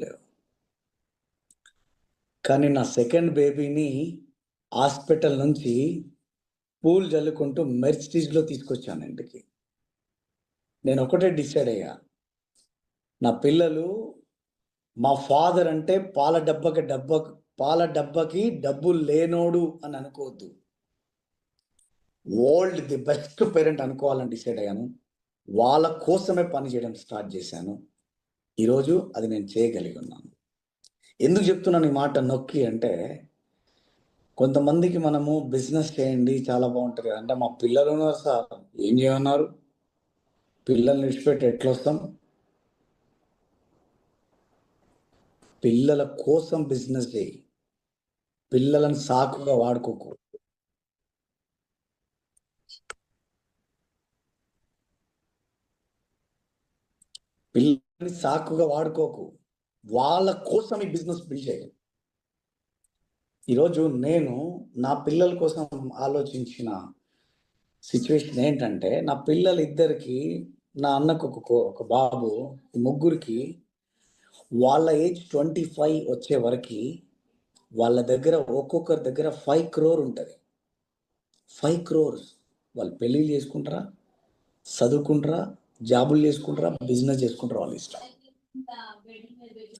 లేవు. కానీ నా సెకండ్ బేబీని హాస్పిటల్ నుంచి పూలు జల్లుకుంటూ మెర్సిడీస్‌లో తీసుకొచ్చాను ఇంటికి. నేను ఒకటే డిసైడ్ అయ్యా. నా పిల్లలు మా ఫాదర్ అంటే పాల డబ్బాకి డబ్బులు లేనోడు అని అనుకోవద్దు. వరల్డ్ ది బెస్ట్ పేరెంట్ అనుకోవాలని డిసైడ్ అయ్యాను. వాళ్ళ కోసమే పని చేయడం స్టార్ట్ చేశాను. ఈరోజు అది నేను చేయగలిగి ఉన్నాను. ఎందుకు చెప్తున్నాను ఈ మాట నొక్కి అంటే, కొంతమందికి మనము బిజినెస్ చేయండి చాలా బాగుంటుంది అంటే, మా పిల్లలు ఉన్నారు సార్, ఏం చేయమన్నారు? పిల్లల్ని విడిచిపెట్టి ఎట్లొస్తాం? పిల్లల కోసం బిజినెస్ చేయి. పిల్లలను సాకుగా వాడుకోకు. పిల్లల్ని సాకుగా వాడుకోకు. వాళ్ళ కోసం ఈ బిజినెస్ బిల్డ్ చేయి. ఈరోజు నేను నా పిల్లల కోసం ఆలోచించిన సిచ్యువేషన్ ఏంటంటే, నా పిల్లలిద్దరికి, నా అన్నకు ఒక బాబు, ఈ ముగ్గురికి వాళ్ళ ఏజ్ 25 వచ్చే వరకి వాళ్ళ దగ్గర ఒక్కొక్కరి దగ్గర 5 crore ఉంటుంది. 5 crores వాళ్ళు పెళ్ళిళ్ళు చేసుకుంటారా, చదువుకుంటారా, జాబులు చేసుకుంటారా, బిజినెస్ చేసుకుంటారా, వాళ్ళ ఇష్టం.